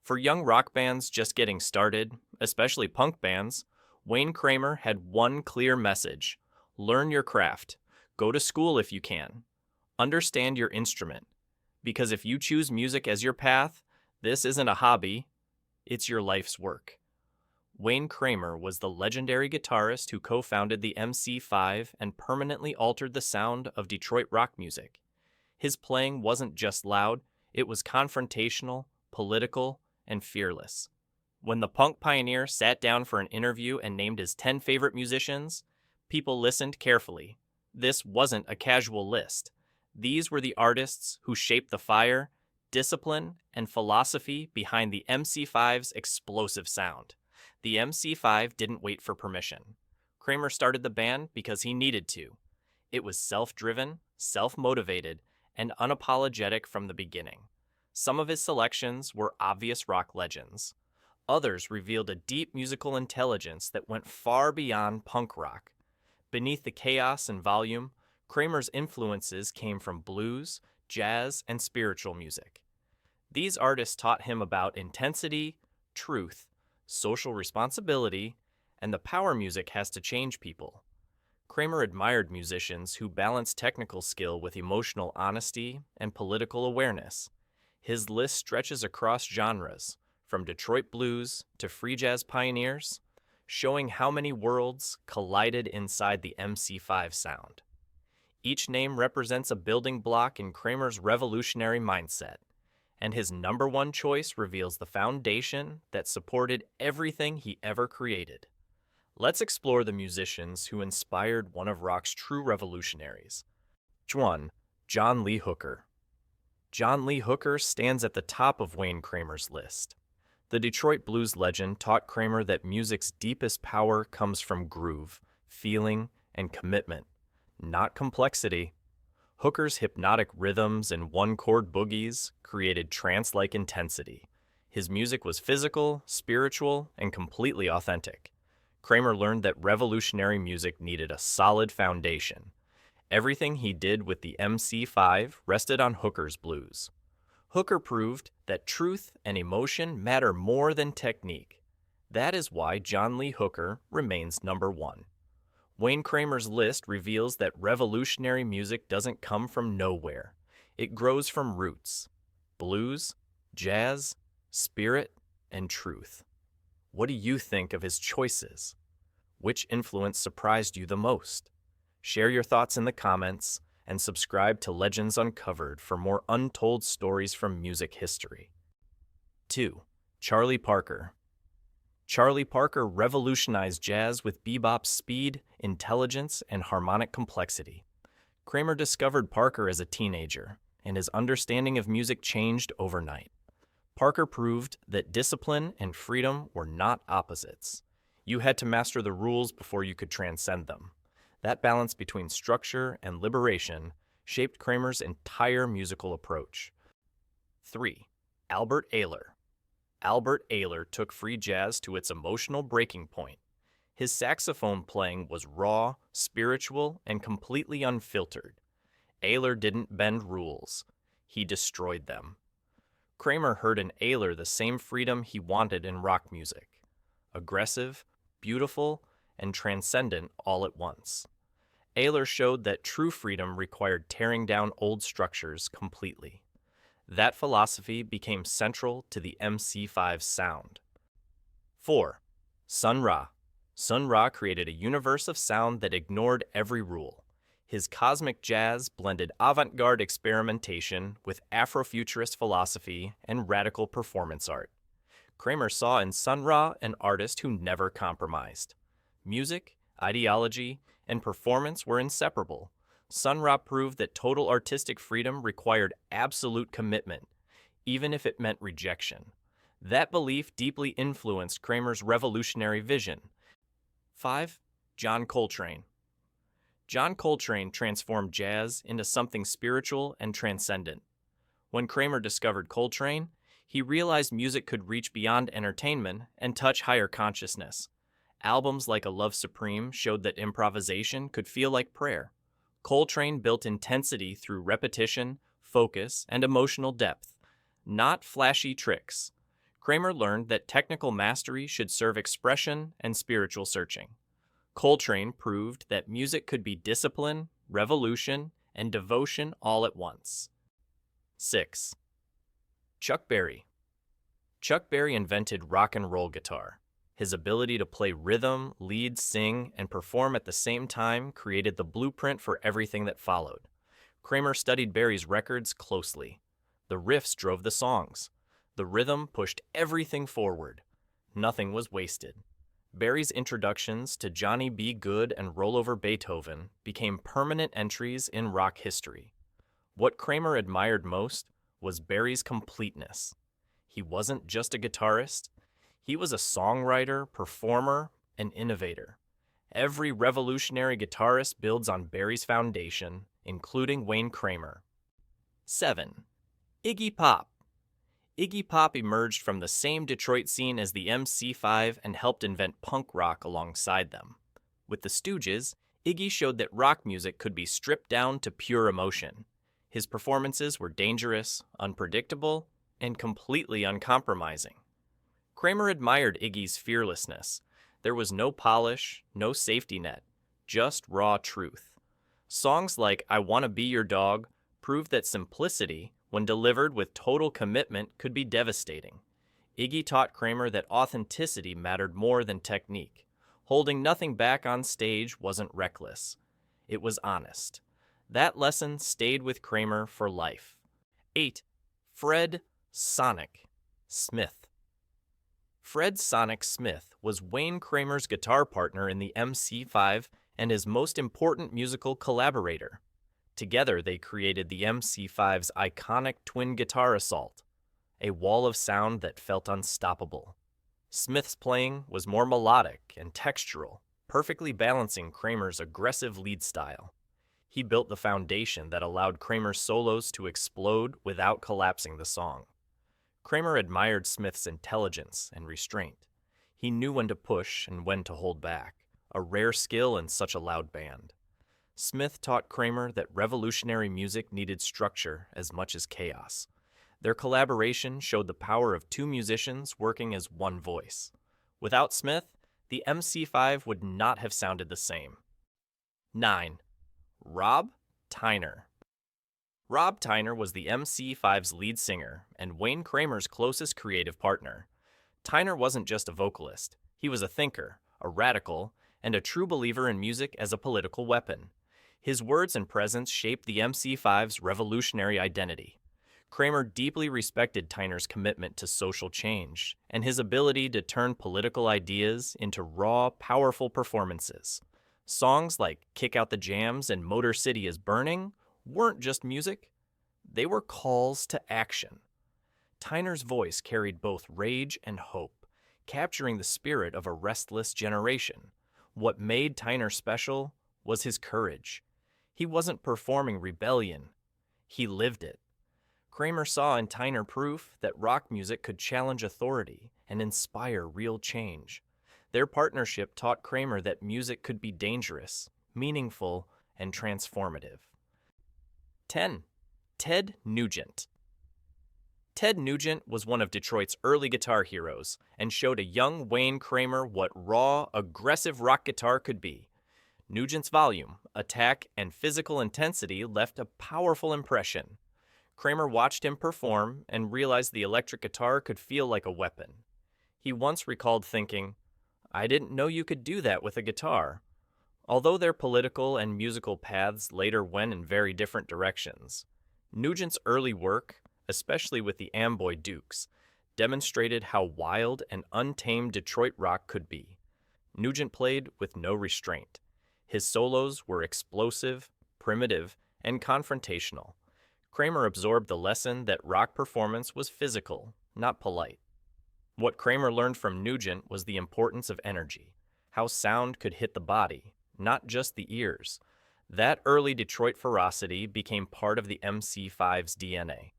For young rock bands just getting started, especially punk bands, Wayne Kramer had one clear message: learn your craft, go to school if you can, understand your instrument. Because if you choose music as your path, this isn't a hobby, it's your life's work. Wayne Kramer was the legendary guitarist who co-founded the MC5 and permanently altered the sound of Detroit rock music. His playing wasn't just loud, it was confrontational, political, and fearless. When the punk pioneer sat down for an interview and named his 10 favorite musicians, people listened carefully. This wasn't a casual list. These were the artists who shaped the fire, discipline, and philosophy behind the MC5's explosive sound. The MC5 didn't wait for permission. Kramer started the band because he needed to. It was self-driven, self-motivated, and unapologetic from the beginning. Some of his selections were obvious rock legends. Others revealed a deep musical intelligence that went far beyond punk rock. Beneath the chaos and volume, Kramer's influences came from blues, jazz, and spiritual music. These artists taught him about intensity, truth, social responsibility, and the power music has to change people. Kramer admired musicians who balanced technical skill with emotional honesty and political awareness. His list stretches across genres, from Detroit blues to free jazz pioneers, showing how many worlds collided inside the MC5 sound. Each name represents a building block in Kramer's revolutionary mindset, and his number one choice reveals the foundation that supported everything he ever created. Let's explore the musicians who inspired one of rock's true revolutionaries. 1. John Lee Hooker. John Lee Hooker stands at the top of Wayne Kramer's list. The Detroit blues legend taught Kramer that music's deepest power comes from groove, feeling, and commitment, not complexity. Hooker's hypnotic rhythms and one-chord boogies created trance-like intensity. His music was physical, spiritual, and completely authentic. Kramer learned that revolutionary music needed a solid foundation. Everything he did with the MC5 rested on Hooker's blues. Hooker proved that truth and emotion matter more than technique. That is why John Lee Hooker remains number one. Wayne Kramer's list reveals that revolutionary music doesn't come from nowhere. It grows from roots: blues, jazz, spirit, and truth. What do you think of his choices? Which influence surprised you the most? Share your thoughts in the comments and subscribe to Legends Uncovered for more untold stories from music history. 2. Charlie Parker. Charlie Parker revolutionized jazz with bebop's speed, intelligence, and harmonic complexity. Kramer discovered Parker as a teenager, and his understanding of music changed overnight. Parker proved that discipline and freedom were not opposites. You had to master the rules before you could transcend them. That balance between structure and liberation shaped Kramer's entire musical approach. 3. Albert Ayler. Albert Ayler took free jazz to its emotional breaking point. His saxophone playing was raw, spiritual, and completely unfiltered. Ayler didn't bend rules. He destroyed them. Kramer heard in Ayler the same freedom he wanted in rock music: aggressive, beautiful, and transcendent all at once. Ayler showed that true freedom required tearing down old structures completely. That philosophy became central to the MC5's sound. 4. Sun Ra. Sun Ra created a universe of sound that ignored every rule. His cosmic jazz blended avant-garde experimentation with Afrofuturist philosophy and radical performance art. Kramer saw in Sun Ra an artist who never compromised. Music, ideology, and performance were inseparable. Sun Ra proved that total artistic freedom required absolute commitment, even if it meant rejection. That belief deeply influenced Kramer's revolutionary vision. 5. John Coltrane. John Coltrane transformed jazz into something spiritual and transcendent. When Kramer discovered Coltrane, he realized music could reach beyond entertainment and touch higher consciousness. Albums like A Love Supreme showed that improvisation could feel like prayer. Coltrane built intensity through repetition, focus, and emotional depth, not flashy tricks. Kramer learned that technical mastery should serve expression and spiritual searching. Coltrane proved that music could be discipline, revolution, and devotion all at once. 6. Chuck Berry. Chuck Berry invented rock and roll guitar. His ability to play rhythm, lead, sing, and perform at the same time created the blueprint for everything that followed. Kramer studied Berry's records closely. The riffs drove the songs. The rhythm pushed everything forward. Nothing was wasted. Berry's introductions to Johnny B. Good and Rollover Beethoven became permanent entries in rock history. What Kramer admired most was Berry's completeness. He wasn't just a guitarist. He was a songwriter, performer, and innovator. Every revolutionary guitarist builds on Berry's foundation, including Wayne Kramer. 7. Iggy Pop. Iggy Pop emerged from the same Detroit scene as the MC5 and helped invent punk rock alongside them. With the Stooges, Iggy showed that rock music could be stripped down to pure emotion. His performances were dangerous, unpredictable, and completely uncompromising. Kramer admired Iggy's fearlessness. There was no polish, no safety net, just raw truth. Songs like I Wanna Be Your Dog proved that simplicity, when delivered with total commitment, could be devastating. Iggy taught Kramer that authenticity mattered more than technique. Holding nothing back on stage wasn't reckless. It was honest. That lesson stayed with Kramer for life. 8. Fred Sonic Smith. Fred Sonic Smith was Wayne Kramer's guitar partner in the MC5 and his most important musical collaborator. Together, they created the MC5's iconic twin guitar assault, a wall of sound that felt unstoppable. Smith's playing was more melodic and textural, perfectly balancing Kramer's aggressive lead style. He built the foundation that allowed Kramer's solos to explode without collapsing the song. Kramer admired Smith's intelligence and restraint. He knew when to push and when to hold back, a rare skill in such a loud band. Smith taught Kramer that revolutionary music needed structure as much as chaos. Their collaboration showed the power of two musicians working as one voice. Without Smith, the MC5 would not have sounded the same. 9. Rob Tyner. Rob Tyner was the MC5's lead singer and Wayne Kramer's closest creative partner. Tyner wasn't just a vocalist. He was a thinker, a radical, and a true believer in music as a political weapon. His words and presence shaped the MC5's revolutionary identity. Kramer deeply respected Tyner's commitment to social change and his ability to turn political ideas into raw, powerful performances. Songs like Kick Out the Jams and Motor City is Burning weren't just music, they were calls to action. Tyner's voice carried both rage and hope, capturing the spirit of a restless generation. What made Tyner special was his courage. He wasn't performing rebellion, he lived it. Kramer saw in Tyner proof that rock music could challenge authority and inspire real change. Their partnership taught Kramer that music could be dangerous, meaningful, and transformative. 10. Ted Nugent. Ted Nugent was one of Detroit's early guitar heroes and showed a young Wayne Kramer what raw, aggressive rock guitar could be. Nugent's volume, attack, and physical intensity left a powerful impression. Kramer watched him perform and realized the electric guitar could feel like a weapon. He once recalled thinking, "I didn't know you could do that with a guitar." Although their political and musical paths later went in very different directions, Nugent's early work, especially with the Amboy Dukes, demonstrated how wild and untamed Detroit rock could be. Nugent played with no restraint. His solos were explosive, primitive, and confrontational. Kramer absorbed the lesson that rock performance was physical, not polite. What Kramer learned from Nugent was the importance of energy, how sound could hit the body, not just the ears. That early Detroit ferocity became part of the MC5's DNA.